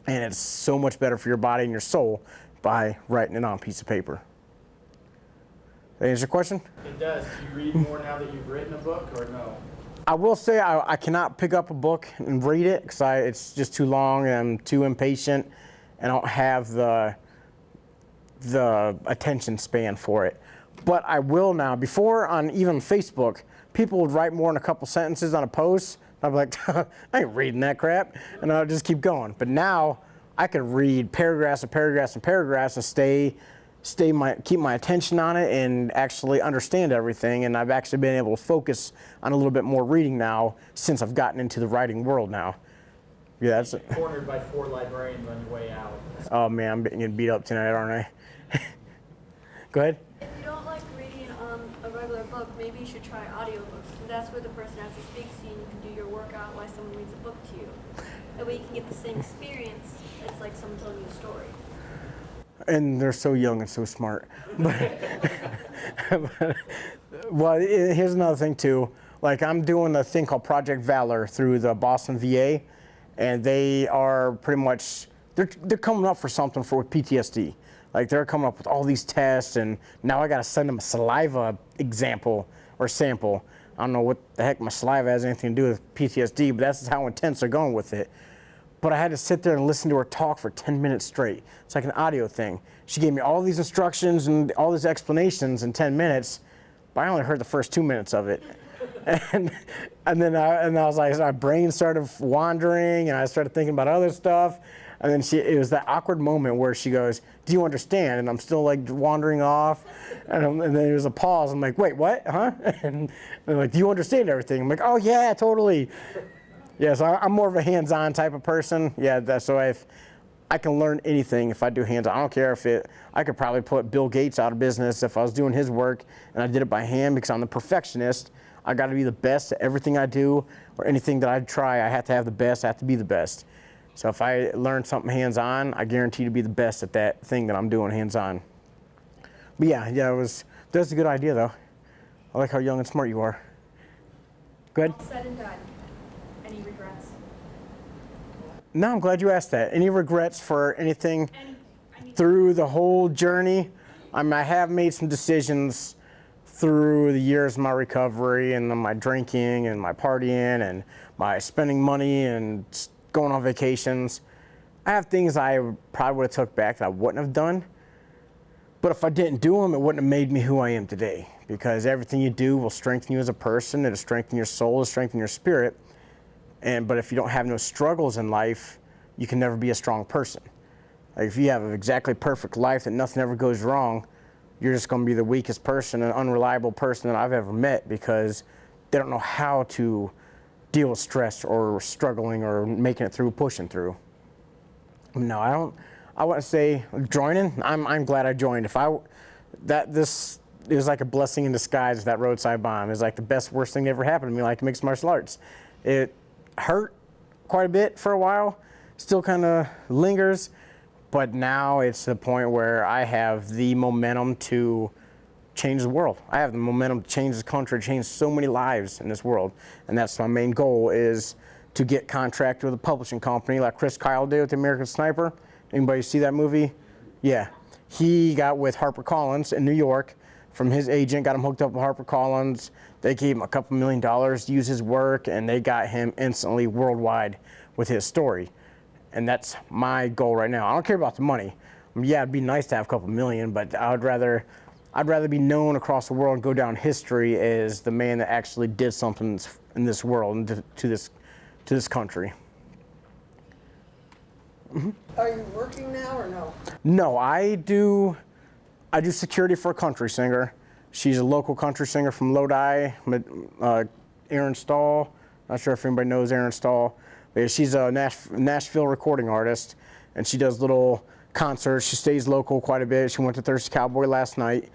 and it's so much better for your body and your soul by writing it on a piece of paper. That answer your question? It does. Do you read more now that you've written a book, or no? I will say I cannot pick up a book and read it because it's just too long and I'm too impatient and I don't have the attention span for it. But I will now. Before, on even Facebook, people would write more than a couple sentences on a post. I'd be like, I ain't reading that crap, and I'll just keep going. But now I could read paragraphs and paragraphs and paragraphs and keep my attention on it and actually understand everything. And I've actually been able to focus on a little bit more reading now since I've gotten into the writing world now. Yeah, that's it. Cornered by 4 librarians on your way out. Oh man, I'm getting beat up tonight, aren't I? Go ahead. If you don't like reading a regular book, maybe you should try audiobooks, because that's where the person actually speaks to you and you can do your workout while someone reads a book to you. That way you can get the same experience. It's like someone telling you a story. And they're so young and so smart. Well, here's another thing too. Like, I'm doing a thing called Project Valor through the Boston VA, and they are pretty much, they're coming up for something with PTSD. Like, they're coming up with all these tests, and now I got to send them a saliva example or sample. I don't know what the heck my saliva has anything to do with PTSD, but that's how intense they're going with it. But I had to sit there and listen to her talk for 10 minutes straight. It's like an audio thing. She gave me all these instructions and all these explanations in 10 minutes, but I only heard the first 2 minutes of it. And then I was like, my brain started wandering, and I started thinking about other stuff. And then it was that awkward moment where she goes, "Do you understand?" And I'm still like wandering off. And then there was a pause. I'm like, "Wait, what? Huh?" And they're like, "Do you understand everything?" I'm like, "Oh yeah, totally." Yeah, so I'm more of a hands-on type of person. Yeah, so if I can learn anything if I do hands-on. I don't care if I could probably put Bill Gates out of business if I was doing his work and I did it by hand, because I'm the perfectionist. I got to be the best at everything I do, or anything that I try, I have to have the best, I have to be the best. So if I learn something hands-on, I guarantee to be the best at that thing that I'm doing hands-on. But that's a good idea though. I like how young and smart you are. Go ahead. All said and done. Any regrets? No, I'm glad you asked that. Any regrets for anything through the whole journey? I have made some decisions through the years of my recovery and my drinking and my partying and my spending money and going on vacations. I have things I probably would have took back that I wouldn't have done. But if I didn't do them, it wouldn't have made me who I am today. Because everything you do will strengthen you as a person. It'll strengthen your soul, it'll strengthen your spirit. But if you don't have no struggles in life, you can never be a strong person. Like, if you have an exactly perfect life that nothing ever goes wrong, you're just going to be the weakest person, an unreliable person that I've ever met, because they don't know how to deal with stress or struggling or making it through, pushing through. No, I don't. I wouldn't say joining. I'm glad I joined. It was like a blessing in disguise. That roadside bomb is like the best, worst thing that ever happened to me. Like mixed martial arts, it hurt quite a bit for a while. Still kind of lingers. But now it's the point where I have the momentum to change the world. I have the momentum to change this country, change so many lives in this world. And that's my main goal, is to get contracted with a publishing company like Chris Kyle did with The American Sniper. Anybody see that movie? Yeah. He got with HarperCollins in New York from his agent, got him hooked up with HarperCollins. They gave him $2 million to use his work, and they got him instantly worldwide with his story. And that's my goal right now. I don't care about the money. Yeah, it'd be nice to have a couple million, but I'd rather be known across the world and go down history as the man that actually did something in this world and to this country. Are you working now or no? No, I do security for a country singer. She's a local country singer from Lodi, Erin Stahl. Not sure if anybody knows Erin Stahl, but she's a Nashville recording artist, and she does little concerts. She stays local quite a bit. She went to Thirsty Cowboy last night,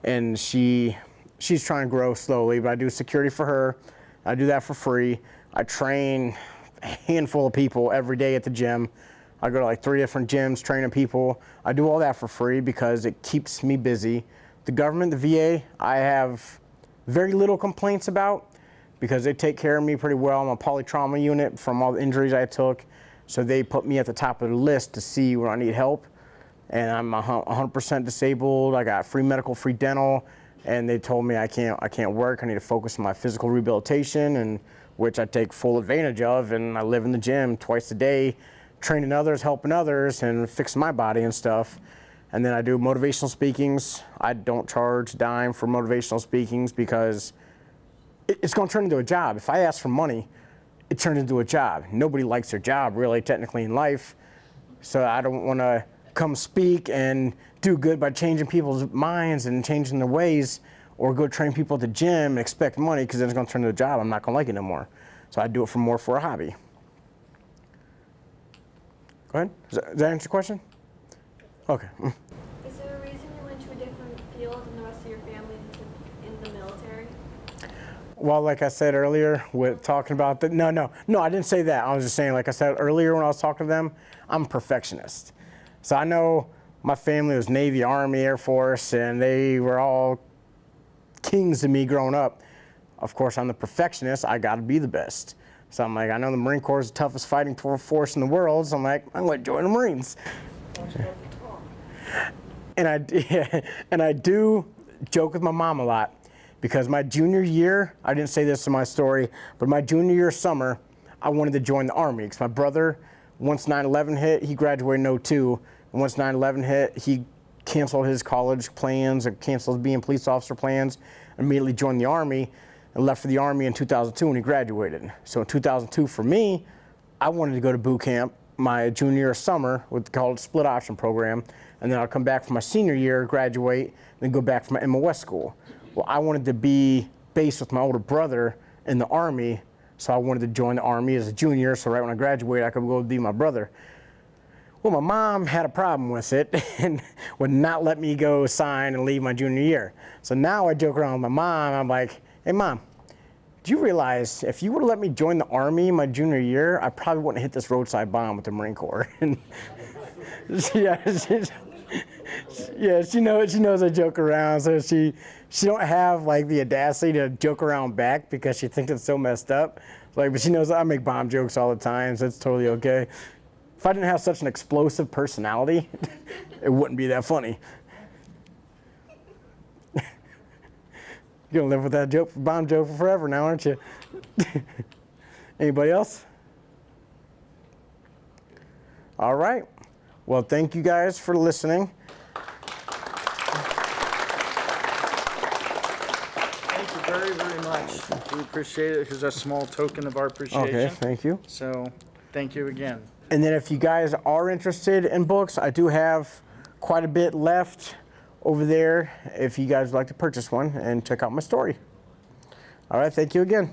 and she's trying to grow slowly, but I do security for her. I do that for free. I train a handful of people every day at the gym. I go to like 3 different gyms training people. I do all that for free because it keeps me busy. The government, the VA, I have very little complaints about because they take care of me pretty well. I'm a polytrauma unit from all the injuries I took. So they put me at the top of the list to see where I need help. And I'm 100% disabled. I got free medical, free dental. And they told me I can't work. I need to focus on my physical rehabilitation, and which I take full advantage of. And I live in the gym twice a day, training others, helping others, and fixing my body and stuff. And then I do motivational speakings. I don't charge a dime for motivational speakings because it's going to turn into a job. If I ask for money, it turns into a job. Nobody likes their job, really, technically, in life. So I don't want to come speak and do good by changing people's minds and changing their ways, or go train people at the gym and expect money, because then it's going to turn into a job. I'm not going to like it no more. So I do it for a hobby. Go ahead. Does that answer your question? Okay. Is there a reason you went to a different field than the rest of your family in the military? Well, like I said earlier, with talking about the, no, I didn't say that. I was just saying, like I said earlier when I was talking to them, I'm a perfectionist. So I know my family was Navy, Army, Air Force, and they were all kings to me growing up. Of course, I'm the perfectionist. I got to be the best. So I'm like, I know the Marine Corps is the toughest fighting force in the world, so I'm like, I'm going to join the Marines. And I do joke with my mom a lot, because my junior year, I didn't say this in my story, but my junior year summer, I wanted to join the Army, because my brother, once 9/11 hit, he graduated in 2002, and once 9/11 hit, he canceled his college plans, or canceled his being police officer plans, immediately joined the Army, and left for the Army in 2002 when he graduated. So in 2002, for me, I wanted to go to boot camp my junior year summer with the college split option program, and then I'll come back for my senior year, graduate, then go back for my MOS school. Well, I wanted to be based with my older brother in the Army, so I wanted to join the Army as a junior, so right when I graduated, I could go be my brother. Well, my mom had a problem with it and would not let me go sign and leave my junior year. So now I joke around with my mom, I'm like, hey Mom, do you realize if you would have let me join the Army my junior year, I probably wouldn't hit this roadside bomb with the Marine Corps. And she knows I joke around, so she don't have like the audacity to joke around back because she thinks it's so messed up. Like, but she knows I make bomb jokes all the time, so it's totally okay. If I didn't have such an explosive personality, it wouldn't be that funny. You're gonna live with that bomb joke for forever now, aren't you? Anybody else? All right. Well, thank you guys for listening. Thank you very, very much. We appreciate it. Here's a small token of our appreciation. Okay, thank you. So, thank you again. And then if you guys are interested in books, I do have quite a bit left over there if you guys would like to purchase one and check out my story. All right, thank you again.